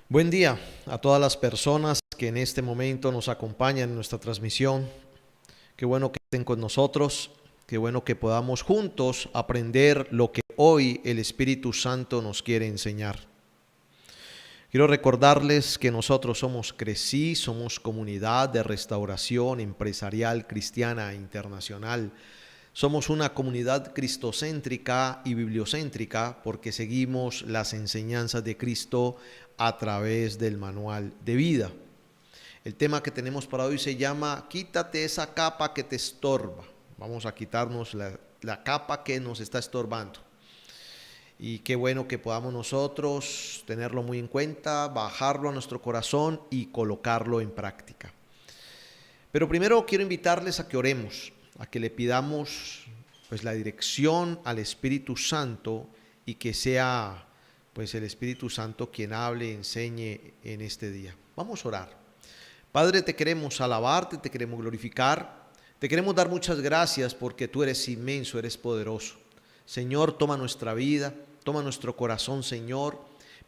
Buen día a todas las personas que en este momento nos acompañan en nuestra transmisión. Qué bueno que estén con nosotros, qué bueno que podamos juntos aprender lo que hoy el Espíritu Santo nos quiere enseñar. Quiero recordarles que nosotros somos CRECI, somos comunidad de restauración empresarial cristiana e internacional. Somos una comunidad cristocéntrica y bibliocéntrica porque seguimos las enseñanzas de Cristo a través del manual de vida. El tema que tenemos para hoy se llama Quítate esa capa que te estorba. Vamos a quitarnos la capa que nos está estorbando. Y qué bueno que podamos nosotros tenerlo muy en cuenta, bajarlo a nuestro corazón y colocarlo en práctica. Pero primero quiero invitarles a que oremos, a que le pidamos pues la dirección al Espíritu Santo y que sea pues el Espíritu Santo quien hable y enseñe en este día. Vamos a orar. Padre, te queremos alabarte, te queremos glorificar, te queremos dar muchas gracias porque tú eres inmenso, eres poderoso. Señor, toma nuestra vida, toma nuestro corazón, Señor.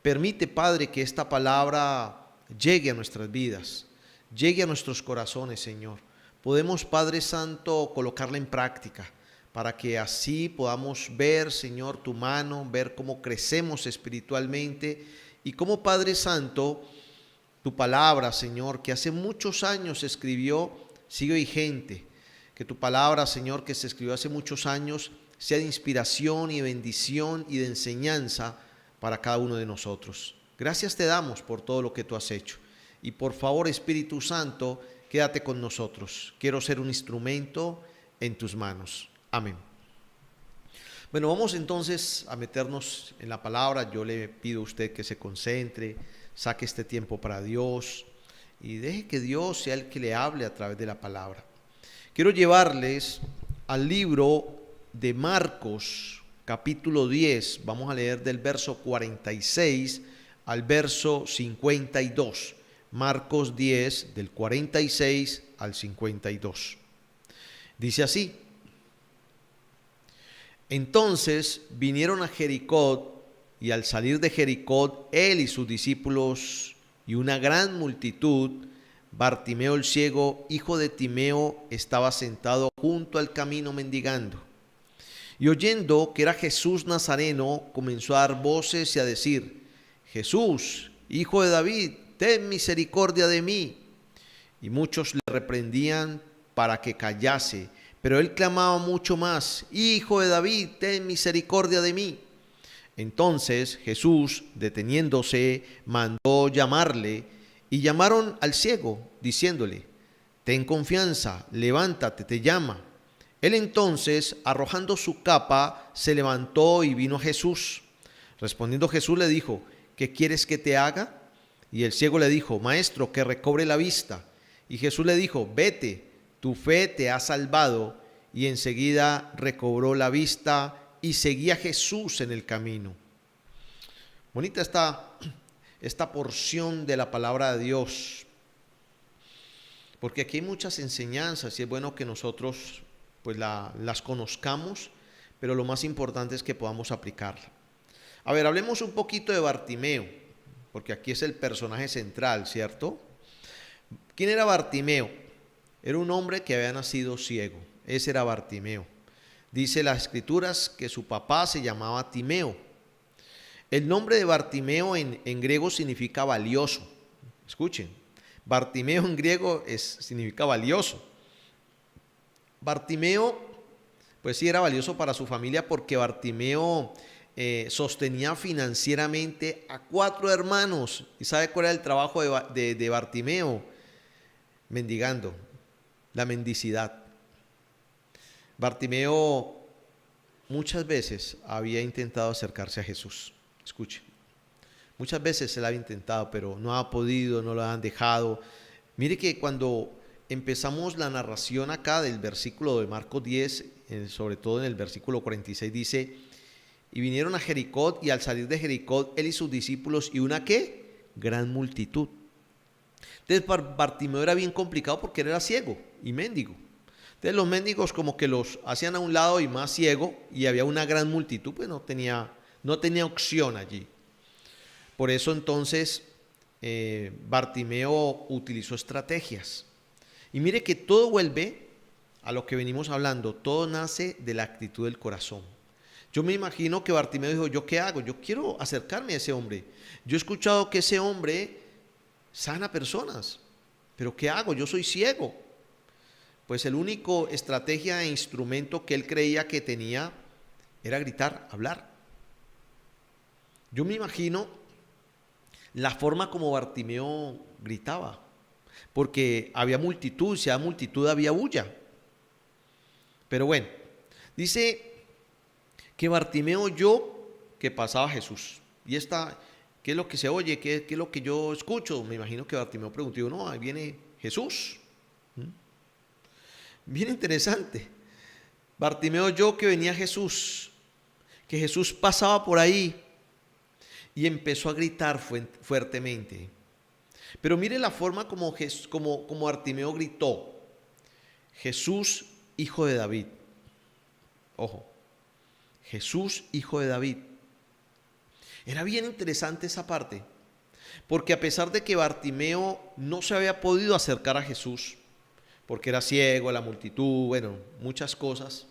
Permite, Padre, que esta palabra llegue a nuestras vidas, llegue a nuestros corazones, Señor. Podemos, Padre Santo, colocarla en práctica para que así podamos ver, Señor, tu mano, ver cómo crecemos espiritualmente y cómo, Padre Santo, tu palabra, Señor, que hace muchos años se escribió, sigue vigente. Que tu palabra, Señor, que se escribió hace muchos años, sea de inspiración y de bendición y de enseñanza para cada uno de nosotros. Gracias te damos por todo lo que tú has hecho. Y por favor, Espíritu Santo, quédate con nosotros. Quiero ser un instrumento en tus manos. Amén. Bueno, vamos entonces a meternos en la palabra. Yo le pido a usted que se concentre, saque este tiempo para Dios y deje que Dios sea el que le hable a través de la palabra. Quiero llevarles al libro de Marcos, capítulo 10. Vamos a leer del verso 46 al verso 52. Marcos 10, del 46 al 52. Dice así: Entonces vinieron a Jericó, y al salir de Jericó, él y sus discípulos y una gran multitud, Bartimeo el ciego, hijo de Timeo, estaba sentado junto al camino mendigando. Y oyendo que era Jesús Nazareno, comenzó a dar voces y a decir: Jesús, hijo de David, ten misericordia de mí. Y muchos le reprendían para que callase, pero él clamaba mucho más: Hijo de David, ten misericordia de mí. Entonces Jesús, deteniéndose, mandó llamarle, y llamaron al ciego, diciéndole: Ten confianza, levántate, te llama. Él entonces, arrojando su capa, se levantó y vino a Jesús. Respondiendo Jesús le dijo: ¿Qué quieres que te haga? Y el ciego le dijo: Maestro, que recobre la vista. Y Jesús le dijo: Vete, tu fe te ha salvado. Y enseguida recobró la vista y seguía a Jesús en el camino. Bonita esta porción de la palabra de Dios, porque aquí hay muchas enseñanzas y es bueno que nosotros pues las conozcamos, pero lo más importante es que podamos aplicarla. A ver, hablemos un poquito de Bartimeo, porque aquí es el personaje central, ¿cierto? ¿Quién era Bartimeo? Era un hombre que había nacido ciego. Ese era Bartimeo. Dice las Escrituras que su papá se llamaba Timeo. El nombre de Bartimeo en griego significa valioso. Escuchen, Bartimeo en griego significa valioso. Bartimeo, pues sí era valioso para su familia porque Bartimeo sostenía financieramente a 4 hermanos. ¿Y sabe cuál era el trabajo de Bartimeo? Mendigando, la mendicidad. Bartimeo muchas veces había intentado acercarse a Jesús. Escuche, muchas veces se lo había intentado, pero no ha podido, no lo han dejado. Mire que cuando empezamos la narración acá del versículo de Marcos 10, sobre todo en el versículo 46, dice: Y vinieron a Jericó, y al salir de Jericó, él y sus discípulos, y una ¿qué? Gran multitud. Entonces Bartimeo era bien complicado porque él era ciego y mendigo. Entonces los mendigos como que los hacían a un lado y más ciego, y había una gran multitud, pues no tenía opción allí. Por eso entonces Bartimeo utilizó estrategias. Y mire que todo vuelve a lo que venimos hablando, todo nace de la actitud del corazón. Yo me imagino que Bartimeo dijo, ¿yo qué hago? Yo quiero acercarme a ese hombre. Yo he escuchado que ese hombre sana personas, pero ¿qué hago? Yo soy ciego. Pues el único estrategia e instrumento que él creía que tenía era gritar, hablar. Yo me imagino la forma como Bartimeo gritaba, porque había multitud, si había multitud había bulla. Pero bueno, dice que Bartimeo oyó que pasaba Jesús. Y esta, ¿qué es lo que se oye? ¿Qué es lo que yo escucho? Me imagino que Bartimeo preguntó, no, ahí viene Jesús. Bien interesante. Bartimeo oyó que venía Jesús, que Jesús pasaba por ahí y empezó a gritar fuertemente. Pero mire la forma como Bartimeo gritó, Jesús, hijo de David. Ojo, Jesús, hijo de David. Era bien interesante esa parte, porque a pesar de que Bartimeo no se había podido acercar a Jesús, porque era ciego, la multitud, bueno, muchas cosas,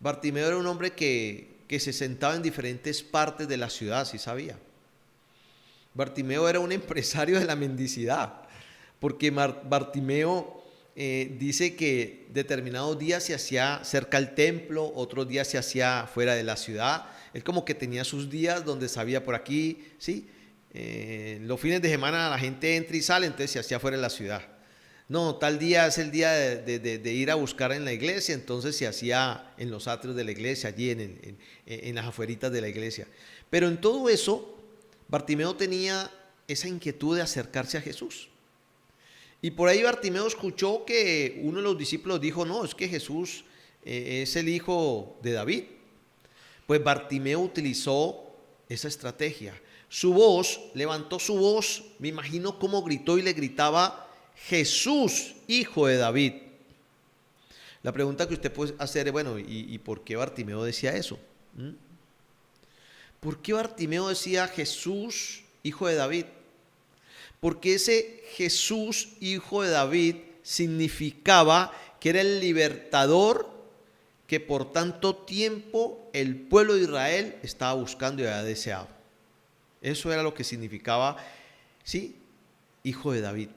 Bartimeo era un hombre que se sentaba en diferentes partes de la ciudad, si sabía. Bartimeo era un empresario de la mendicidad, porque Bartimeo dice que determinados días se hacía cerca al templo, otros días se hacía fuera de la ciudad. Él como que tenía sus días donde sabía por aquí, ¿sí? Los fines de semana la gente entra y sale, entonces se hacía fuera de la ciudad. No, tal día es el día de ir a buscar en la iglesia, entonces se hacía en los atrios de la iglesia, allí en las afueritas de la iglesia. Pero en todo eso, Bartimeo tenía esa inquietud de acercarse a Jesús. Y por ahí Bartimeo escuchó que uno de los discípulos dijo, no, es que Jesús es el hijo de David. Pues Bartimeo utilizó esa estrategia. Levantó su voz, me imagino cómo gritó y le gritaba, Jesús, hijo de David. La pregunta que usted puede hacer es, bueno, ¿y por qué Bartimeo decía eso? ¿Por qué Bartimeo decía Jesús, hijo de David? Porque ese Jesús, hijo de David, significaba que era el libertador que por tanto tiempo el pueblo de Israel estaba buscando y había deseado. Eso era lo que significaba, ¿sí? Hijo de David.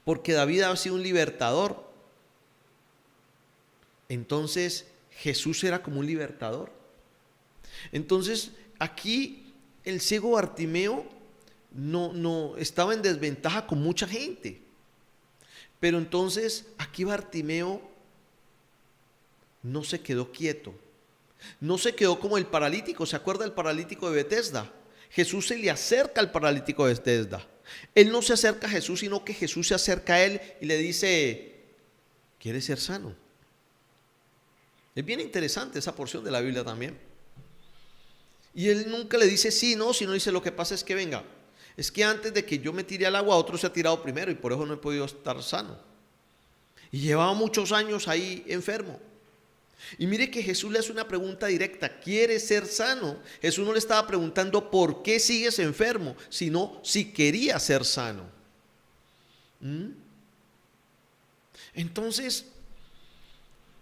Porque David había sido un libertador. Entonces Jesús era como un libertador. Entonces aquí el ciego Bartimeo no estaba en desventaja con mucha gente. Pero entonces aquí Bartimeo no se quedó quieto. No se quedó como el paralítico. ¿Se acuerda del paralítico de Betesda? Jesús se le acerca al paralítico de Betesda. Él no se acerca a Jesús, sino que Jesús se acerca a él y le dice, ¿quieres ser sano? Es bien interesante esa porción de la Biblia también. Y él nunca le dice sí, no, sino dice, lo que pasa es que venga, es que antes de que yo me tire al agua, otro se ha tirado primero y por eso no he podido estar sano. Y llevaba muchos años ahí enfermo. Y mire que Jesús le hace una pregunta directa, ¿quieres ser sano? Jesús no le estaba preguntando por qué sigues enfermo, sino si quería ser sano. Entonces,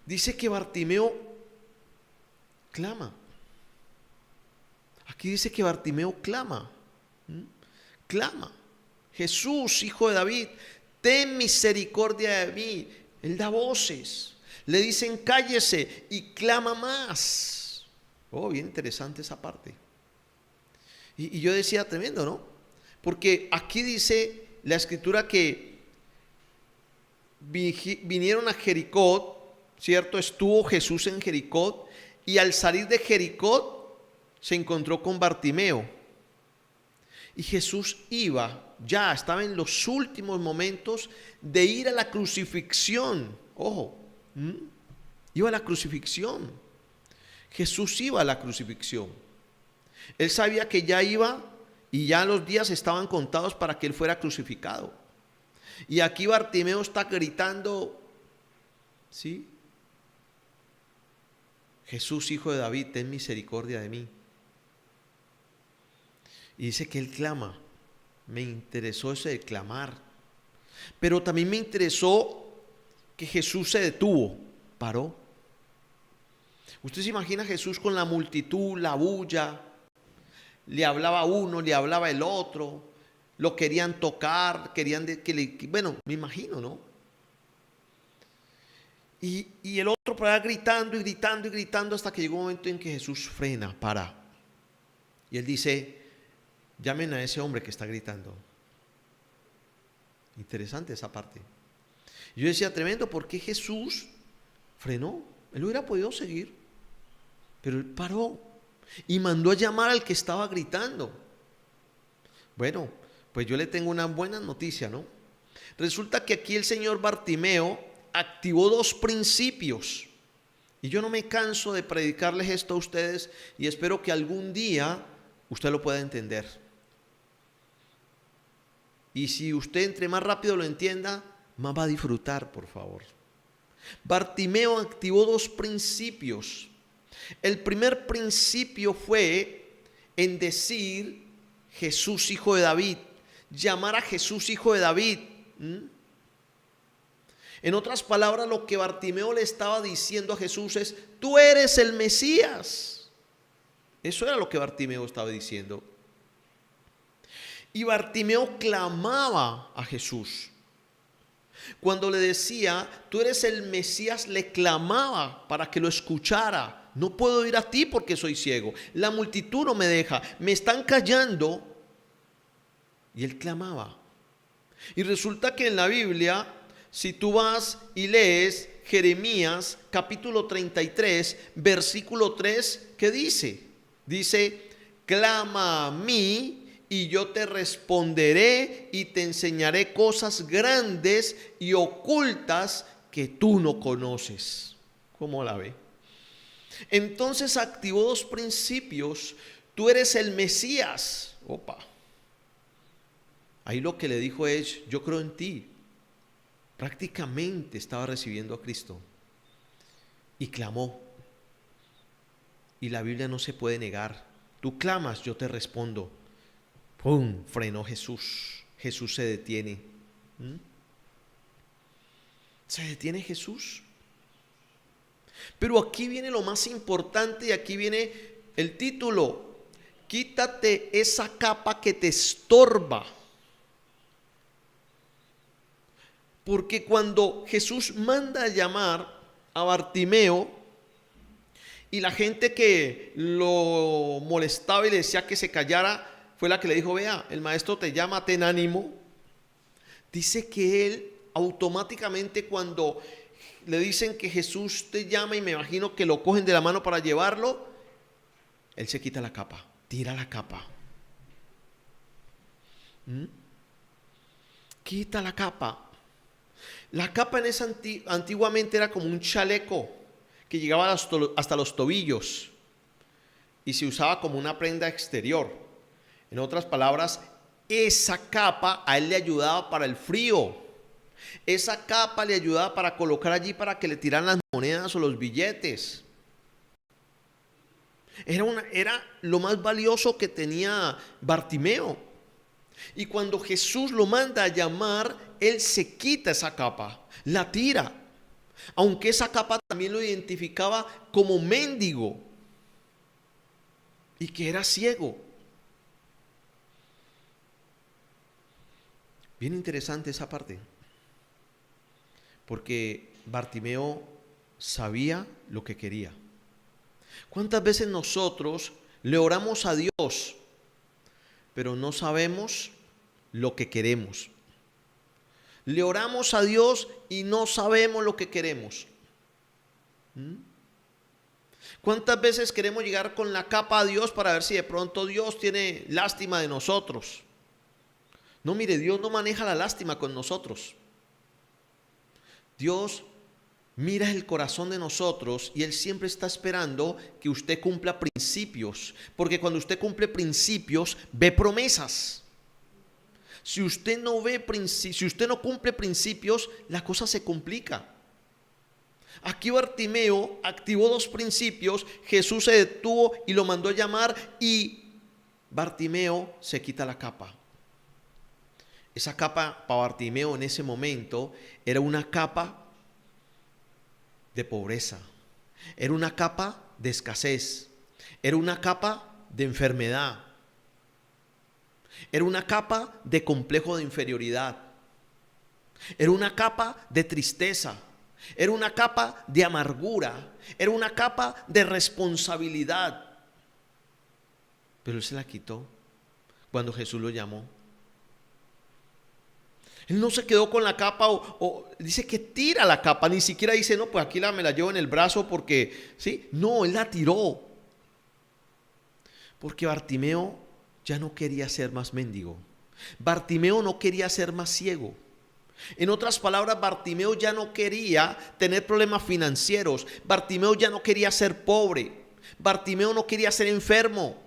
dice que Bartimeo clama. Aquí dice que Bartimeo clama. Clama. Jesús, hijo de David, ten misericordia de mí. Él da voces. Le dicen cállese y clama más. Oh, bien interesante esa parte. Y yo decía, tremendo, ¿no? Porque aquí dice la escritura que vinieron a Jericó, ¿cierto? Estuvo Jesús en Jericó y al salir de Jericó se encontró con Bartimeo. Y Jesús estaba en los últimos momentos de ir a la crucifixión. Ojo. Iba a la crucifixión. Jesús iba a la crucifixión. Él sabía que ya iba y ya los días estaban contados para que él fuera crucificado. Y aquí Bartimeo está gritando, ¿sí? Jesús, hijo de David, ten misericordia de mí. Y dice que él clama. Me interesó ese de clamar. Pero también me interesó que Jesús se detuvo, paró. Usted se imagina a Jesús con la multitud, la bulla, le hablaba uno, le hablaba el otro, lo querían tocar, bueno, me imagino, ¿no? Y el otro por allá gritando y gritando y gritando hasta que llegó un momento en que Jesús frena, para. Y él dice, llamen a ese hombre que está gritando. Interesante esa parte. Yo decía, tremendo, ¿por qué Jesús frenó? Él hubiera podido seguir, pero él paró y mandó a llamar al que estaba gritando. Bueno, pues yo le tengo una buena noticia, ¿no? Resulta que aquí el señor Bartimeo activó dos principios. Y yo no me canso de predicarles esto a ustedes y espero que algún día usted lo pueda entender. Y si usted entre más rápido lo entienda, más va a disfrutar, por favor. Bartimeo activó dos principios. El primer principio fue en decir Jesús hijo de David, llamar a Jesús hijo de David. En otras palabras, lo que Bartimeo le estaba diciendo a Jesús es, tú eres el Mesías. Eso era lo que Bartimeo estaba diciendo. Y Bartimeo clamaba a Jesús. Cuando le decía, tú eres el Mesías, le clamaba para que lo escuchara. No puedo ir a ti porque soy ciego. La multitud no me deja. Me están callando. Y él clamaba. Y resulta que en la Biblia, si tú vas y lees Jeremías capítulo 33, versículo 3, ¿qué dice? Dice, clama a mí y yo te responderé y te enseñaré cosas grandes y ocultas que tú no conoces. ¿Cómo la ve? Entonces activó dos principios. Tú eres el Mesías. Opa. Ahí lo que le dijo es, yo creo en ti. Prácticamente estaba recibiendo a Cristo. Y clamó. Y la Biblia no se puede negar. Tú clamas, yo te respondo. ¡Pum! Frenó Jesús. Jesús se detiene. ¿Se detiene Jesús? Pero aquí viene lo más importante y aquí viene el título. Quítate esa capa que te estorba. Porque cuando Jesús manda a llamar a Bartimeo y la gente que lo molestaba y le decía que se callara, fue la que le dijo, vea, el maestro te llama, ten ánimo. Dice que él automáticamente cuando le dicen que Jesús te llama y me imagino que lo cogen de la mano para llevarlo, él se quita la capa, tira la capa. Quita la capa. La capa en esa antiguamente era como un chaleco que llegaba hasta los tobillos y se usaba como una prenda exterior. En otras palabras, esa capa a él le ayudaba para el frío. Esa capa le ayudaba para colocar allí para que le tiraran las monedas o los billetes. Era lo más valioso que tenía Bartimeo. Y cuando Jesús lo manda a llamar, él se quita esa capa, la tira. Aunque esa capa también lo identificaba como mendigo y que era ciego. Bien interesante esa parte, porque Bartimeo sabía lo que quería. ¿Cuántas veces nosotros le oramos a Dios, pero no sabemos lo que queremos? Le oramos a Dios y no sabemos lo que queremos. ¿Cuántas veces queremos llegar con la capa a Dios para ver si de pronto Dios tiene lástima de nosotros? No, mire, Dios no maneja la lástima con nosotros. Dios mira el corazón de nosotros y Él siempre está esperando que usted cumpla principios. Porque cuando usted cumple principios, ve promesas. Si usted no cumple principios, la cosa se complica. Aquí Bartimeo activó dos principios. Jesús se detuvo y lo mandó a llamar y Bartimeo se quita la capa. esa capa para Bartimeo en ese momento era una capa de pobreza, era una capa de escasez, era una capa de enfermedad, era una capa de complejo de inferioridad, era una capa de tristeza, era una capa de amargura, era una capa de responsabilidad. Pero él se la quitó cuando Jesús lo llamó. Él no se quedó con la capa o dice que tira la capa, ni siquiera dice, no, pues aquí me la llevo en el brazo porque, ¿sí? No, él la tiró. Porque Bartimeo ya no quería ser más mendigo. Bartimeo no quería ser más ciego. En otras palabras, Bartimeo ya no quería tener problemas financieros. Bartimeo ya no quería ser pobre. Bartimeo no quería ser enfermo.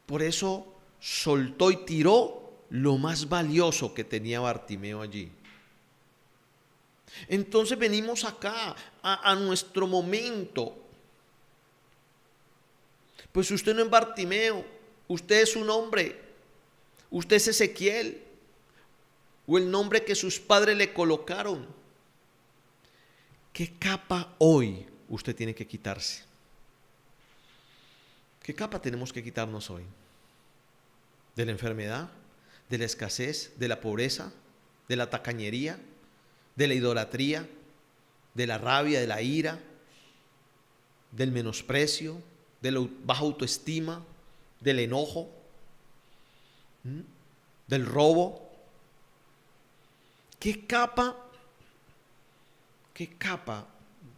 Por eso soltó y tiró lo más valioso que tenía Bartimeo allí. Entonces venimos acá a nuestro momento. Pues usted no es Bartimeo, usted es un hombre, usted es Ezequiel, o el nombre que sus padres le colocaron. ¿Qué capa hoy usted tiene que quitarse? ¿Qué capa tenemos que quitarnos hoy? ¿De la enfermedad? ¿De la escasez? ¿De la pobreza? ¿De la tacañería? ¿De la idolatría? ¿De la rabia? ¿De la ira? ¿Del menosprecio? ¿De la baja autoestima? ¿Del enojo? ¿Del robo? ¿Qué capa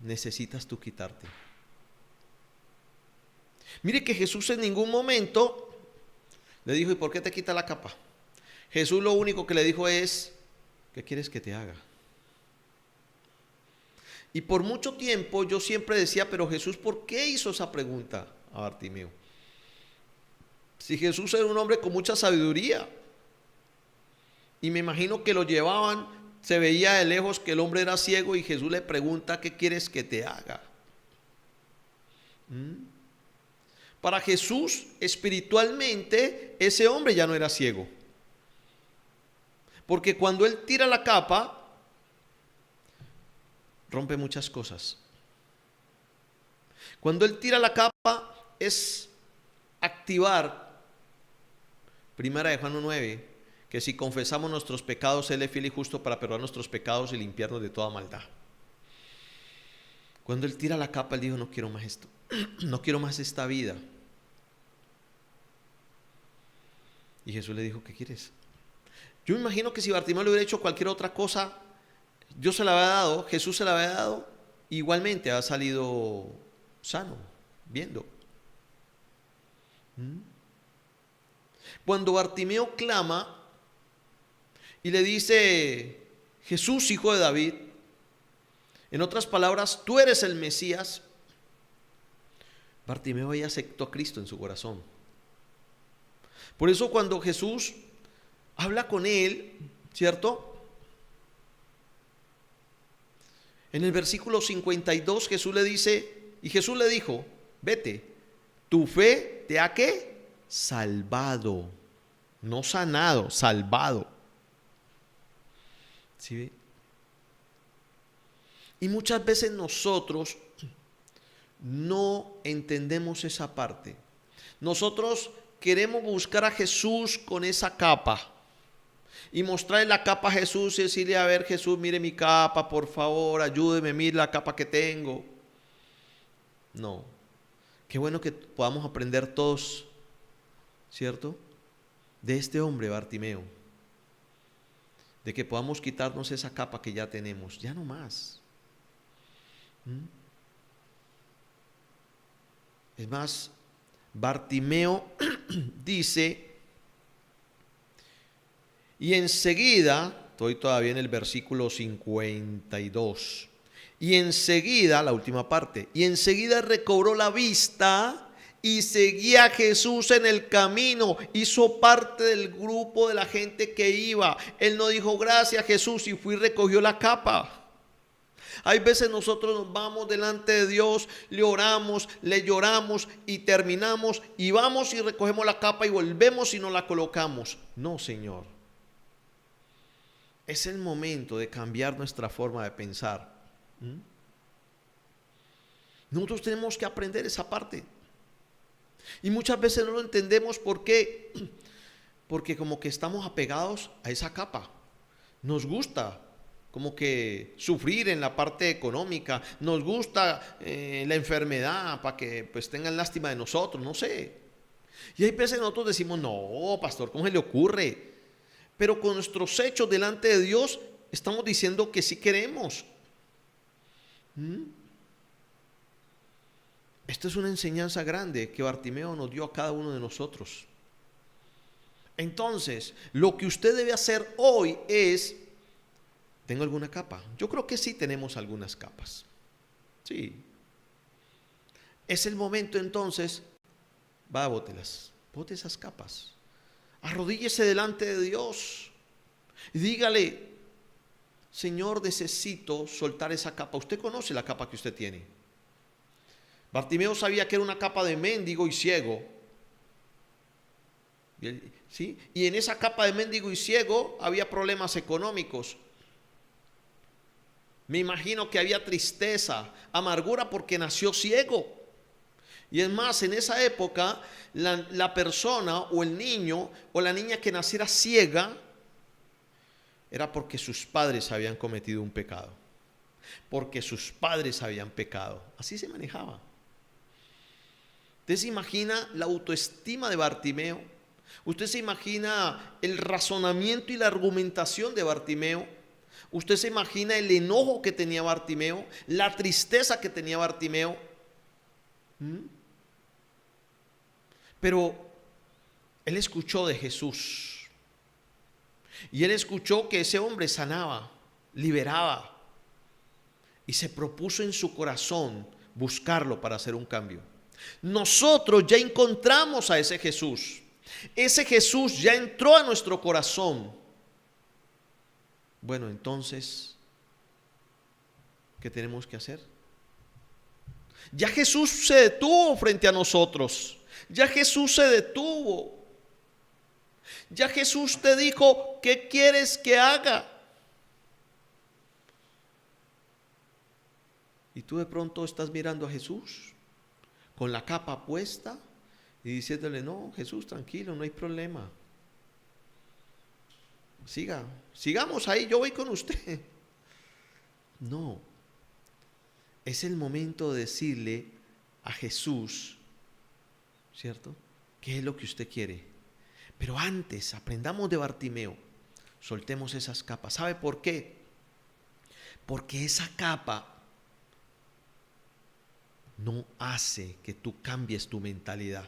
necesitas tú quitarte? Mire que Jesús en ningún momento le dijo, ¿y por qué te quita la capa? Jesús lo único que le dijo es, ¿qué quieres que te haga? Y por mucho tiempo yo siempre decía, pero Jesús, ¿por qué hizo esa pregunta a Bartimeo? Si Jesús era un hombre con mucha sabiduría, y me imagino que lo llevaban, se veía de lejos que el hombre era ciego y Jesús le pregunta, ¿qué quieres que te haga? Para Jesús, espiritualmente, ese hombre ya no era ciego. Porque cuando él tira la capa, rompe muchas cosas. Cuando él tira la capa es activar, primera de Juan 1:9, que si confesamos nuestros pecados, Él es fiel y justo para perdonar nuestros pecados y limpiarnos de toda maldad. Cuando él tira la capa, él dijo, no quiero más esto, no quiero más esta vida. Y Jesús le dijo, ¿qué quieres? Yo me imagino que si Bartimeo le hubiera hecho cualquier otra cosa, Dios se la había dado, Jesús se la había dado, igualmente ha salido sano, viendo. Cuando Bartimeo clama y le dice, Jesús, hijo de David, en otras palabras, tú eres el Mesías, Bartimeo ya aceptó a Cristo en su corazón. Por eso cuando Jesús habla con él, ¿cierto? En el versículo 52 Jesús le dice, y Jesús le dijo, vete, tu fe te ha ¿qué? Salvado, no sanado, salvado. ¿Sí ve? Y muchas veces nosotros no entendemos esa parte. Nosotros queremos buscar a Jesús con esa capa y mostrarle la capa a Jesús y decirle, a ver Jesús, mire mi capa, por favor, ayúdeme, mire la capa que tengo. No, qué bueno que podamos aprender todos, ¿cierto? De este hombre Bartimeo, de que podamos quitarnos esa capa que ya tenemos, ya no más. Es más, Bartimeo dice, y enseguida, estoy todavía en el versículo 52, y enseguida, la última parte, y enseguida recobró la vista y seguía a Jesús en el camino, hizo parte del grupo de la gente que iba. Él no dijo gracias Jesús y fue y recogió la capa. Hay veces nosotros nos vamos delante de Dios, le oramos, le lloramos y terminamos y vamos y recogemos la capa y volvemos y nos la colocamos. No, Señor. Es el momento de cambiar nuestra forma de pensar. Nosotros tenemos que aprender esa parte. Y muchas veces no lo entendemos. ¿Por qué? Porque como que estamos apegados a esa capa. Nos gusta como que sufrir en la parte económica. Nos gusta la enfermedad para que pues tengan lástima de nosotros. No sé. Y hay veces nosotros decimos, no, pastor, ¿cómo se le ocurre? Pero con nuestros hechos delante de Dios estamos diciendo que sí queremos. Esta es una enseñanza grande que Bartimeo nos dio a cada uno de nosotros. Entonces, lo que usted debe hacer hoy es, ¿tengo alguna capa? Yo creo que sí tenemos algunas capas. Sí. Es el momento entonces, va, bótelas, bote esas capas. Arrodíllese delante de Dios y dígale, Señor, necesito soltar esa capa. Usted conoce la capa que usted tiene. Bartimeo sabía que era una capa de mendigo y ciego. ¿Sí? Y en esa capa de mendigo y ciego había problemas económicos. Me imagino que había tristeza, amargura porque nació ciego. Y es más, en esa época, la persona o el niño o la niña que naciera ciega era porque sus padres habían cometido un pecado. Porque sus padres habían pecado. Así se manejaba. ¿Usted se imagina la autoestima de Bartimeo? ¿Usted se imagina el razonamiento y la argumentación de Bartimeo? ¿Usted se imagina el enojo que tenía Bartimeo? ¿La tristeza que tenía Bartimeo? Pero él escuchó de Jesús. Y él escuchó que ese hombre sanaba, liberaba. Y se propuso en su corazón buscarlo para hacer un cambio. Nosotros ya encontramos a ese Jesús. Ese Jesús ya entró a nuestro corazón. Bueno, entonces, ¿qué tenemos que hacer? Ya Jesús se detuvo frente a nosotros. Ya Jesús se detuvo. Ya Jesús te dijo, ¿qué quieres que haga? Y tú de pronto estás mirando a Jesús con la capa puesta y diciéndole, no, Jesús, tranquilo, no hay problema. Sigamos ahí, yo voy con usted. No, es el momento de decirle a Jesús, ¿cierto? ¿Qué es lo que usted quiere? Pero antes, aprendamos de Bartimeo, soltemos esas capas. ¿Sabe por qué? Porque esa capa no hace que tú cambies tu mentalidad.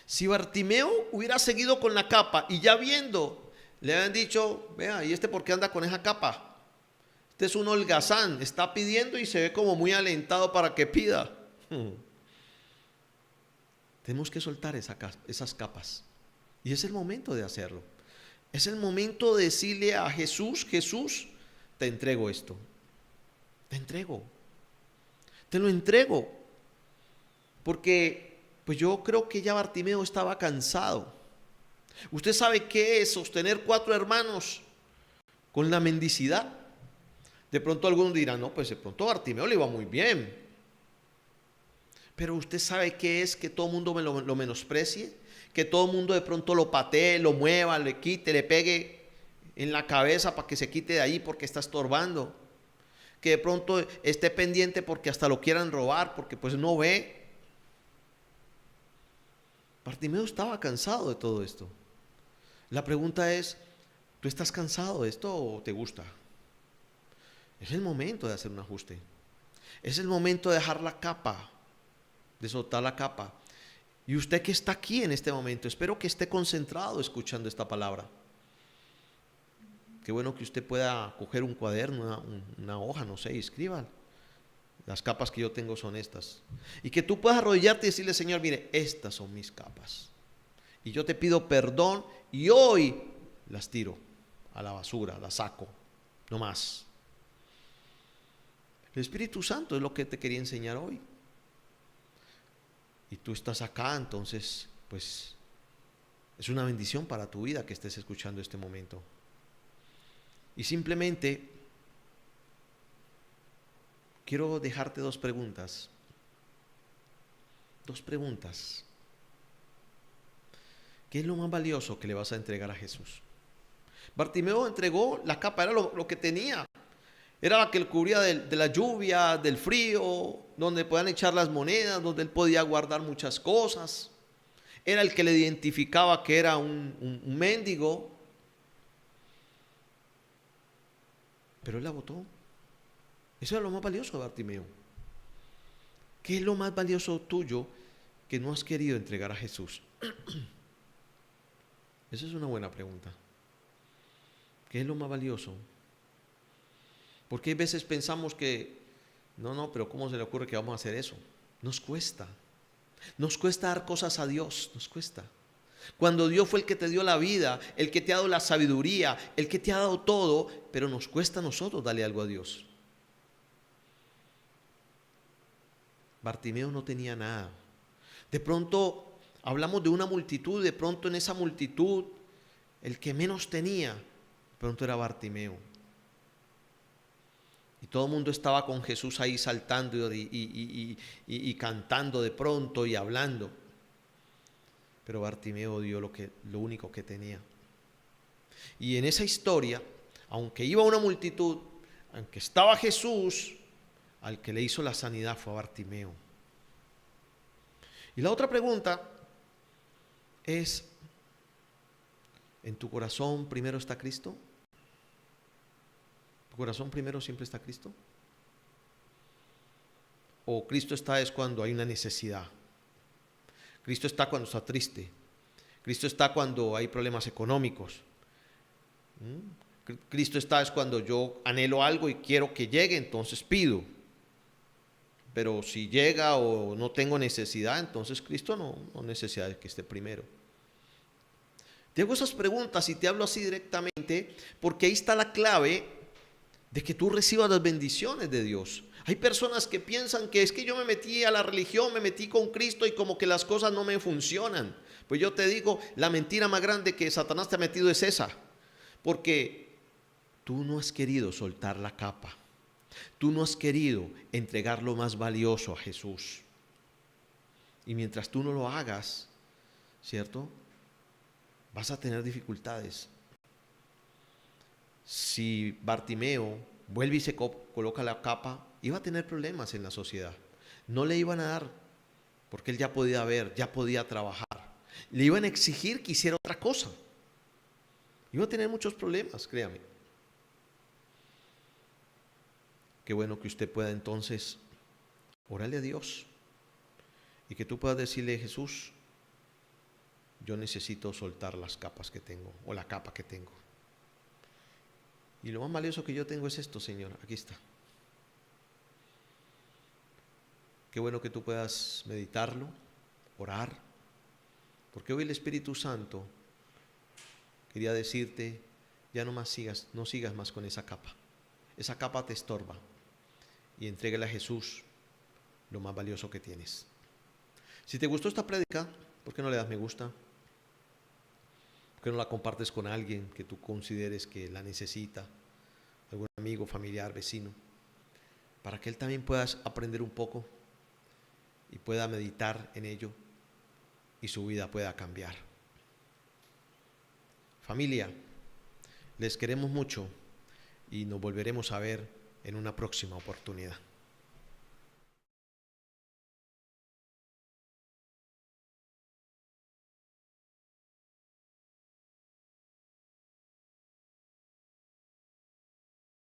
Si Bartimeo hubiera seguido con la capa y ya viendo, le habían dicho, vea, ¿y este por qué anda con esa capa? Este es un holgazán, está pidiendo y se ve como muy alentado para que pida. Tenemos que soltar esas capas. Y es el momento de hacerlo. Es el momento de decirle a Jesús, Jesús, te entrego esto. Te entrego. Te lo entrego. Porque pues yo creo que ya Bartimeo estaba cansado. Usted sabe qué es sostener 4 hermanos con la mendicidad. De pronto algunos dirán, no, pues de pronto a Bartimeo le iba muy bien. Pero usted sabe qué es que todo el mundo lo menosprecie, que todo el mundo de pronto lo patee, lo mueva, le quite, le pegue en la cabeza para que se quite de ahí porque está estorbando. Que de pronto esté pendiente porque hasta lo quieran robar, porque pues no ve. Bartimeo estaba cansado de todo esto. La pregunta es, ¿tú estás cansado de esto o te gusta? Es el momento de hacer un ajuste. Es el momento de dejar la capa, de soltar la capa. Y usted que está aquí en este momento, espero que esté concentrado escuchando esta palabra. Qué bueno que usted pueda coger un cuaderno, una hoja, no sé, y escriba. Las capas que yo tengo son estas. Y que tú puedas arrodillarte y decirle, Señor, mire, estas son mis capas. Y yo te pido perdón y hoy las tiro a la basura, la saco, no más. El Espíritu Santo es lo que te quería enseñar hoy. Y tú estás acá, entonces, pues, es una bendición para tu vida que estés escuchando este momento. Y simplemente quiero dejarte dos preguntas. Dos preguntas. ¿Qué es lo más valioso que le vas a entregar a Jesús? Bartimeo entregó la capa, era lo que tenía. Era la que le cubría de la lluvia, del frío, donde podían echar las monedas, donde él podía guardar muchas cosas. Era el que le identificaba que era un mendigo. Pero él la botó. Eso era lo más valioso de Bartimeo. ¿Qué es lo más valioso tuyo que no has querido entregar a Jesús? Esa es una buena pregunta. ¿Qué es lo más valioso? Porque hay veces pensamos que, no, pero ¿cómo se le ocurre que vamos a hacer eso? Nos cuesta. Nos cuesta dar cosas a Dios, nos cuesta. Cuando Dios fue el que te dio la vida, el que te ha dado la sabiduría, el que te ha dado todo, pero nos cuesta a nosotros darle algo a Dios. Bartimeo no tenía nada. De pronto hablamos de una multitud, de pronto en esa multitud el que menos tenía, de pronto era Bartimeo. Y todo el mundo estaba con Jesús ahí saltando y cantando de pronto y hablando. Pero Bartimeo dio lo único que tenía. Y en esa historia, aunque iba una multitud, aunque estaba Jesús, al que le hizo la sanidad fue a Bartimeo. Y la otra pregunta es, ¿en tu corazón primero está Cristo? ¿Tu corazón primero siempre está Cristo? ¿O Cristo está es cuando hay una necesidad? Cristo está cuando está triste. Cristo está cuando hay problemas económicos. Cristo está es cuando yo anhelo algo y quiero que llegue, entonces pido. Pero si llega o no tengo necesidad, entonces Cristo no necesita de que esté primero. Te hago esas preguntas y te hablo así directamente porque ahí está la clave de que tú recibas las bendiciones de Dios. Hay personas que piensan que es que yo me metí a la religión, me metí con Cristo y como que las cosas no me funcionan. Pues yo te digo, la mentira más grande que Satanás te ha metido es esa. Porque tú no has querido soltar la capa. Tú no has querido entregar lo más valioso a Jesús. Y mientras tú no lo hagas, ¿cierto? Vas a tener dificultades. Si Bartimeo vuelve y se coloca la capa, iba a tener problemas en la sociedad. No le iban a dar, porque él ya podía ver, ya podía trabajar. Le iban a exigir que hiciera otra cosa. Iba a tener muchos problemas, créame. Qué bueno que usted pueda entonces orarle a Dios y que tú puedas decirle, Jesús, yo necesito soltar las capas que tengo o la capa que tengo. Y lo más valioso que yo tengo es esto, Señor, aquí está. Qué bueno que tú puedas meditarlo, orar, porque hoy el Espíritu Santo quería decirte, ya no sigas más con esa capa. Esa capa te estorba y entrégale a Jesús lo más valioso que tienes. Si te gustó esta prédica, ¿por qué no le das me gusta? ¿Por qué no la compartes con alguien que tú consideres que la necesita? Algún amigo, familiar, vecino, para que él también pueda aprender un poco y pueda meditar en ello y su vida pueda cambiar. Familia, les queremos mucho y nos volveremos a ver en una próxima oportunidad.